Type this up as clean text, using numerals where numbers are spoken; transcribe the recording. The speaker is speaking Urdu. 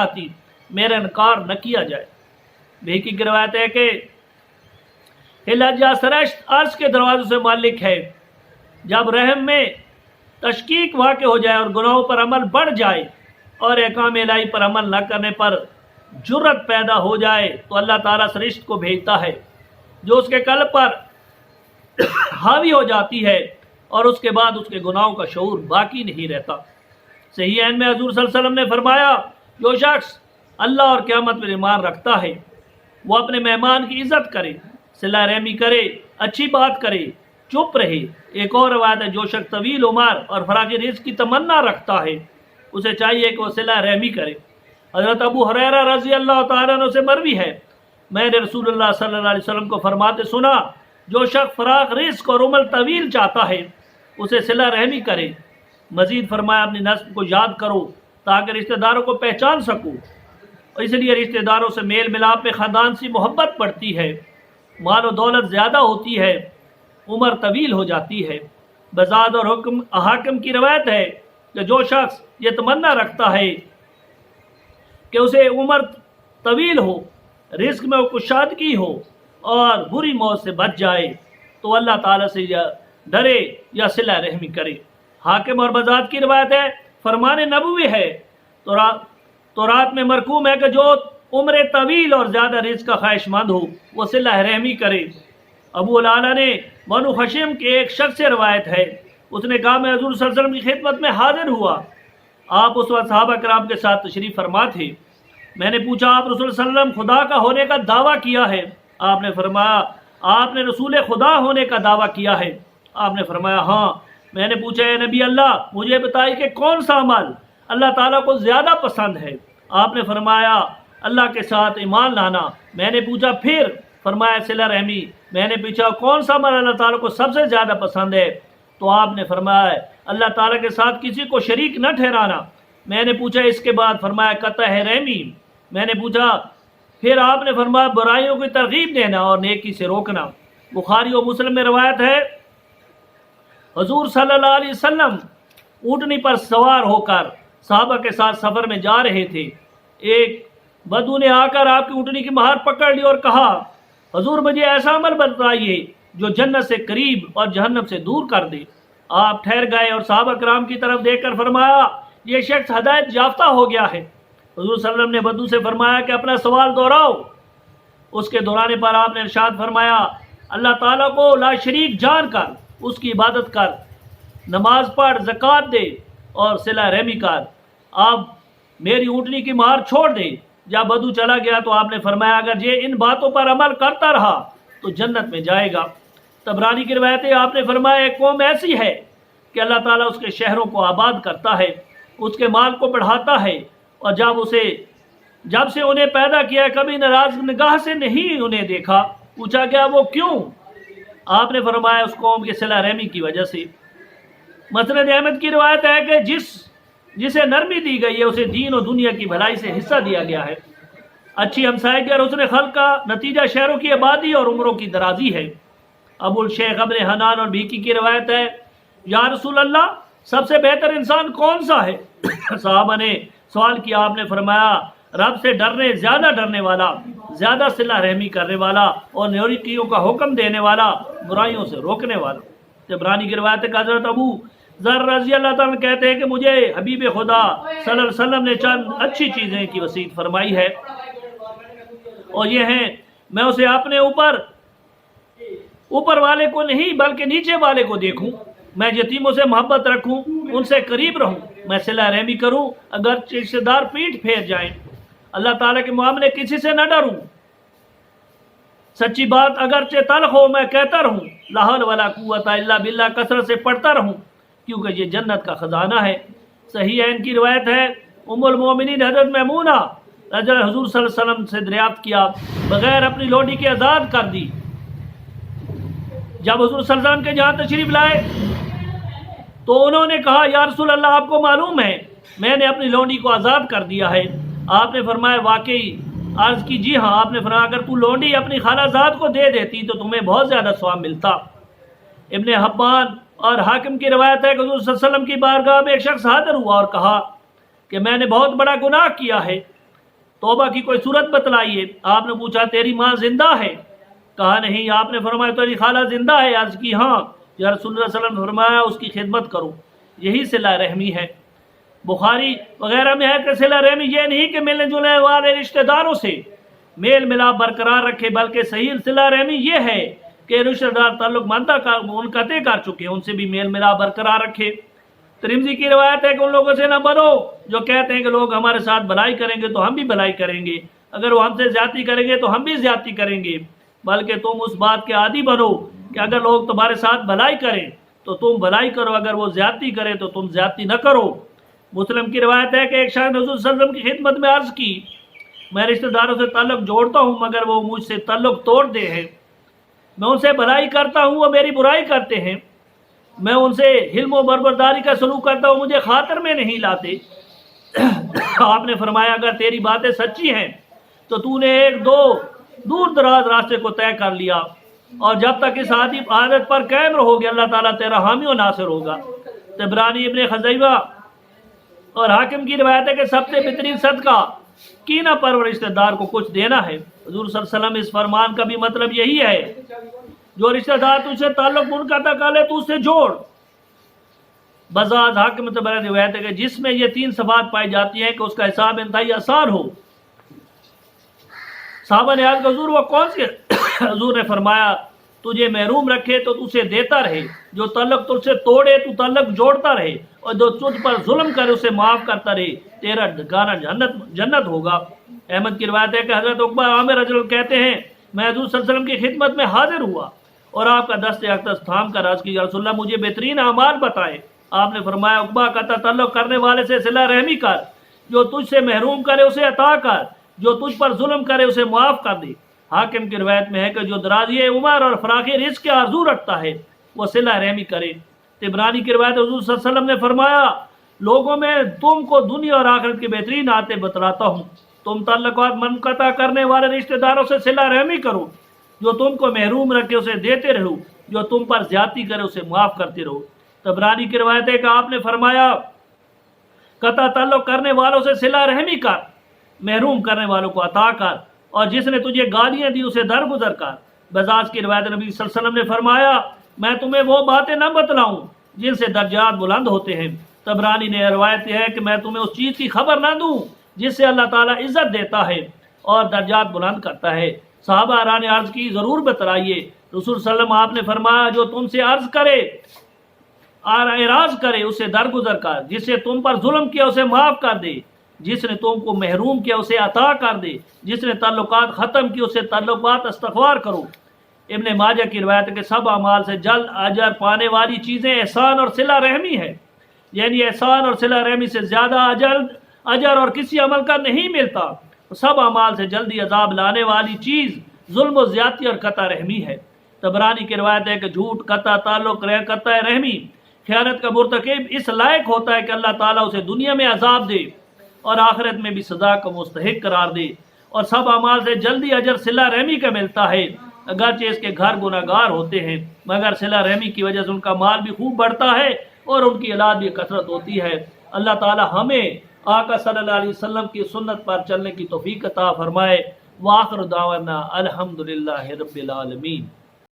چاہتی میرا انکار نہ کیا جائے۔ بہقی کی روایت ہے کہ سرشت عرش کے دروازوں سے مالک ہے، جب رحم میں تشکیک واقع ہو جائے اور گناہوں پر عمل بڑھ جائے اور احکام الہی پر عمل نہ کرنے پر جرت پیدا ہو جائے تو اللہ تعالیٰ سرشت کو بھیجتا ہے جو اس کے قلب پر حاوی ہو جاتی ہے اور اس کے بعد اس کے گناہوں کا شعور باقی نہیں رہتا۔ صحیحین میں حضور صلی اللہ علیہ وسلم نے فرمایا، جو شخص اللہ اور قیامت پر ایمان رکھتا ہے وہ اپنے مہمان کی عزت کرے، صلہ رحمی کرے، اچھی بات کرے، چپ رہے۔ ایک اور روایت ہے، جو شخص طویل عمر اور فراغ رزق کی تمنا رکھتا ہے اسے چاہیے کہ وہ صلہ رحمی کرے۔ حضرت ابو ہریرہ رضی اللہ تعالیٰ عنہ سے مروی ہے، میں نے رسول اللہ صلی اللہ علیہ وسلم کو فرماتے سنا، جو شخص فراغ رزق اور عمر طویل چاہتا ہے اسے صلہ رحمی کرے۔ مزید فرمایا، اپنی نسل کو یاد کرو تاکہ رشتہ داروں کو پہچان سکو، اس لیے رشتہ داروں سے میل ملاپ میں خاندان سے محبت بڑھتی ہے، مال و دولت زیادہ ہوتی ہے، عمر طویل ہو جاتی ہے۔ بزاد اور حاکم کی روایت ہے کہ جو شخص یہ تمنا رکھتا ہے کہ اسے عمر طویل ہو، رزق میں کشادگی ہو اور بری موت سے بچ جائے تو اللہ تعالیٰ سے یا ڈرے یا صلہ رحمی کرے۔ حاکم اور بزاد کی روایت ہے، فرمان نبوی ہے تو رات میں مرقوم ہے کہ جو عمر طویل اور زیادہ رزق کا خواہش مند ہو وہ صلہ رحمی کرے۔ ابو العالیٰ نے بنو خشیم کے ایک شخص سے روایت ہے، اس نے کہا، میں حضور صلی اللہ علیہ وسلم کی خدمت میں حاضر ہوا، آپ اس وقت صحابہ کرام کے ساتھ تشریف فرما تھے۔ میں نے پوچھا، آپ رسول صلی اللہ علیہ وسلم خدا کا ہونے کا دعویٰ کیا ہے؟ آپ نے فرمایا، آپ نے رسول خدا ہونے کا دعویٰ کیا ہے؟ آپ نے فرمایا، ہاں۔ میں نے پوچھا، اے نبی اللہ، مجھے بتائیے کہ کون سا عمل اللہ تعالیٰ کو زیادہ پسند ہے؟ آپ نے فرمایا، اللہ کے ساتھ ایمان لانا۔ میں نے پوچھا، پھر؟ فرمایا، صلہ رحمی۔ میں نے پوچھا، کون سا عمل اللہ تعالیٰ کو سب سے زیادہ پسند ہے؟ تو آپ نے فرمایا، اللہ تعالیٰ کے ساتھ کسی کو شریک نہ ٹھہرانا۔ میں نے پوچھا، اس کے بعد؟ فرمایا، قطع رحمی۔ میں نے پوچھا، پھر؟ آپ نے فرمایا، برائیوں کی ترغیب دینا اور نیکی سے روکنا۔ بخاری و مسلم میں روایت ہے، حضور صلی اللہ علیہ وسلم اونٹنی پر سوار ہو کر صحابہ کے ساتھ سفر میں جا رہے تھے۔ ایک بدو نے آ کر آپ کی اونٹنی کی مہار پکڑ لی اور کہا، حضور مجھے ایسا عمل بتائیے جو جنت سے قریب اور جہنم سے دور کر دے۔ آپ ٹھہر گئے اور صحابہ کرام کی طرف دیکھ کر فرمایا، یہ شخص ہدایت یافتہ ہو گیا ہے۔ حضور صلی اللہ علیہ وسلم نے بدو سے فرمایا کہ اپنا سوال دہراؤ۔ اس کے دہرانے پر آپ نے ارشاد فرمایا، اللہ تعالیٰ کو لا شریک جان کر اس کی عبادت کر، نماز پڑھ، زکوٰۃ دے اور صلہ رحمی کر۔ آپ میری اونٹنی کی مہار چھوڑ دے۔ جب بدو چلا گیا تو آپ نے فرمایا، اگر یہ ان باتوں پر عمل کرتا رہا تو جنت میں جائے گا۔ طبرانی کی روایت ہے، آپ نے فرمایا، ایک قوم ایسی ہے کہ اللہ تعالیٰ اس کے شہروں کو آباد کرتا ہے، اس کے مال کو بڑھاتا ہے، اور جب سے انہیں پیدا کیا کبھی ناراض نگاہ سے نہیں انہیں دیکھا۔ پوچھا گیا، وہ کیوں؟ آپ نے فرمایا، اس قوم کے صلہ رحمی کی وجہ سے۔ مسند احمد کی روایت ہے کہ جسے نرمی دی گئی ہے اسے دین اور دنیا کی بھلائی سے حصہ دیا گیا ہے۔ اچھی ہمسائیگی اور حسن خلق کا نتیجہ شہروں کی آبادی اور عمروں کی درازی ہے۔ ابو الشیخ ابن حنان اور بھیکی کی روایت ہے، یا رسول اللہ، سب سے بہتر انسان کون سا ہے؟ صحابہ نے سوال کیا، آپ نے فرمایا، رب سے زیادہ ڈرنے والا، زیادہ صلہ رحمی کرنے والا اور نیکیوں کا حکم دینے والا، برائیوں سے روکنے والا۔ طبرانی کی روایت ہے کہ حضرت ابو ذر رضی اللہ تعالیٰ کہتے ہیں کہ مجھے حبیب خدا صلی اللہ علیہ وسلم نے چند اچھی چیزیں کی وصیت فرمائی ہے، اور یہ ہیں، میں اسے اپنے اوپر والے کو نہیں بلکہ نیچے والے کو دیکھوں، میں یتیموں سے محبت رکھوں، ان سے قریب رہوں، میں صلہ رحمی کروں اگر رشتہ دار پیٹھ پھیر جائیں، اللہ تعالیٰ کے معاملے کسی سے نہ ڈروں، سچی بات اگرچہ تلخ ہو میں کہتا رہوں، لا حول ولا قوت الا باللہ کثرت سے پڑھتا رہوں، کیونکہ یہ جنت کا خزانہ ہے۔ صحیح ان کی روایت ہے، ام المومنین حضرت میمونہ حضور صلی اللہ علیہ وسلم سے دریافت کیا، بغیر اپنی لونڈی کے آزاد کر دی۔ جب حضور صلی اللہ علیہ وسلم کے جہاں تشریف لائے تو انہوں نے کہا، یا رسول اللہ، آپ کو معلوم ہے میں نے اپنی لونڈی کو آزاد کر دیا ہے۔ آپ نے فرمایا، واقعی؟ عرض کی، جی ہاں۔ آپ نے فرمایا، اگر تو لونڈی اپنی خالہ زاد کو دے دیتی تو تمہیں بہت زیادہ ثواب ملتا۔ ابن حبان اور حاکم کی روایت ہے کہ حضور صلی اللہ علیہ وسلم کی بارگاہ میں ایک شخص حاضر ہوا اور کہا کہ میں نے بہت بڑا گناہ کیا ہے، توبہ کی کوئی صورت بتلائیے۔ آپ نے پوچھا تیری ماں زندہ ہے؟ کہا نہیں۔ آپ نے فرمایا تیری خالہ زندہ ہے؟ عرض کی ہاں۔ یا رسول اللہ صلی اللہ علیہ وسلم نے فرمایا اس کی خدمت کرو، یہی صلہ رحمی ہے۔ بخاری وغیرہ میں ہے کہ صلہ رحمی یہ نہیں کہ ملنے جلنے والے رشتہ داروں سے میل ملاپ برقرار رکھے، بلکہ صحیح صلہ رحمی یہ ہے کہ رشتہ دار تعلق منقطع کر چکے ہیں ان سے بھی میل ملاپ برقرار رکھے۔ ترمذی کی روایت ہے کہ ان لوگوں سے نہ بنو جو کہتے ہیں کہ لوگ ہمارے ساتھ بھلائی کریں گے تو ہم بھی بھلائی کریں گے، اگر وہ ہم سے زیادتی کریں گے تو ہم بھی زیادتی کریں گے، بلکہ تم اس بات کے عادی بنو کہ اگر لوگ تمہارے ساتھ بھلائی کریں تو تم بھلائی کرو، اگر وہ زیادتی کریں تو تم زیادتی نہ کرو۔ مسلم کی روایت ہے کہ ایک شخص نے حضور صلی اللہ علیہ وسلم کی خدمت میں عرض کی میں رشتہ داروں سے تعلق جوڑتا ہوں مگر وہ مجھ سے تعلق توڑتے ہیں، میں ان سے بھلائی کرتا ہوں وہ میری برائی کرتے ہیں، میں ان سے حلم و بردباری کا سلوک کرتا ہوں مجھے خاطر میں نہیں لاتے۔ آپ نے فرمایا اگر تیری باتیں سچی ہیں تو نے ایک دو دور دراز راستے کو طے کر لیا، اور جب تک اس عادت پر قائم رہو گے اللہ تعالیٰ تیرا حامی و ناصر ہوگا۔ طبرانی ابن خزیمہ اور حاکم کی روایت ہے کہ سب سے بہترین صدقہ کینہ پرور رشتہ دار کو کچھ دینا ہے۔ حضور صلی اللہ علیہ وسلم اس فرمان کا بھی مطلب یہی ہے جو رشتہ دار تجھ سے تعلق منقطع کر لے تو اس سے جوڑ۔ بزاز حاکم طبرانی روایت ہے کہ جس میں یہ تین صفات پائی جاتی ہیں کہ اس کا حساب انتہائی آسان ہو۔ صحابہ نے عرض حضور وہ کون سی؟ حضور نے فرمایا تجھے محروم رکھے تو اسے دیتا رہے، جو تعلق تجھ سے توڑے تو تعلق جوڑتا رہے، اور جو تجھ پر ظلم کرے اسے معاف کرتا رہے، تیرا ٹھکانہ جنت ہوگا۔ احمد کی روایت ہے کہ حضرت عقبہ عامر رضی اللہ عنہ کہتے ہیں میں حضور صلی اللہ علیہ وسلم کی خدمت میں حاضر ہوا اور آپ کا دست اقدس تھام کر عرض کی یا رسول اللہ مجھے بہترین اعمال بتائے۔ آپ نے فرمایا عقبہ قطع تعلق کرنے والے سے صلہ رحمی کر، جو تجھ سے محروم کرے اسے عطا کر، جو تجھ پر ظلم کرے اسے معاف کر دے۔ حاکم کی روایت میں ہے کہ جو درازی عمر اور فراخی رزق کی آرزو رکھتا ہے وہ صلہ رحمی کرے۔ طبرانی کی روایت حضور صلی اللہ علیہ وسلم نے فرمایا لوگوں میں تم کو دنیا اور آخرت کی بہترین عادتیں بتلاتا ہوں، تم تعلقات منقطع کرنے والے رشتہ داروں سے صلہ رحمی کرو، جو تم کو محروم رکھے اسے دیتے رہو، جو تم پر زیادتی کرے اسے معاف کرتے رہو۔ طبرانی کی روایت ہے کہ آپ نے فرمایا قطع تعلق کرنے والوں سے صلہ رحمی کر، محروم کرنے والوں کو عطا کر، اور جس نے تجھے گالیاں دی اسے درگزر کر۔ بزاز کی روایت نبی صلی اللہ علیہ وسلم نے فرمایا میں تمہیں وہ باتیں نہ بتلاؤں جن سے درجات بلند ہوتے ہیں۔ طبرانی نے روایت ہے کہ میں تمہیں اس چیز کی خبر نہ دوں جس سے اللہ تعالیٰ عزت دیتا ہے اور درجات بلند کرتا ہے۔ صحابہ نے عرض کی ضرور بتلائیے۔ رسول صلی اللہ علیہ وسلم آپ نے فرمایا جو تم سے عرض کرے اعراض کرے اسے درگزر کر، جس سے تم پر ظلم کیا اسے معاف کر دے، جس نے تم کو محروم کیا اسے عطا کر دے، جس نے تعلقات ختم کی اسے تعلقات استغفار کرو۔ ابن ماجہ کی روایت ہے کہ سب اعمال سے جلد اجر پانے والی چیزیں احسان اور صلہ رحمی ہے، یعنی احسان اور صلہ رحمی سے زیادہ اجر اور کسی عمل کا نہیں ملتا۔ سب اعمال سے جلدی عذاب لانے والی چیز ظلم و زیادتی اور قطع رحمی ہے۔ طبرانی کی روایت ہے کہ جھوٹ، قطع تعلق، قطع رحمی، خیانت کا مرتکب اس لائق ہوتا ہے کہ اللہ تعالیٰ اسے دنیا میں عذاب دے اور آخرت میں بھی سزا کا مستحق قرار دے، اور سب اعمال سے جلدی اجر صلہ رحمی کا ملتا ہے، اگرچہ اس کے گھر گناہگار ہوتے ہیں، مگر صلہ رحمی کی وجہ سے ان کا مال بھی خوب بڑھتا ہے اور ان کی اولاد بھی کثرت ہوتی ہے۔ اللہ تعالی ہمیں آقا صلی اللہ علیہ وسلم کی سنت پر چلنے کی توفیق عطا فرمائے۔ وآخر دعوانا الحمدللہ رب العالمین۔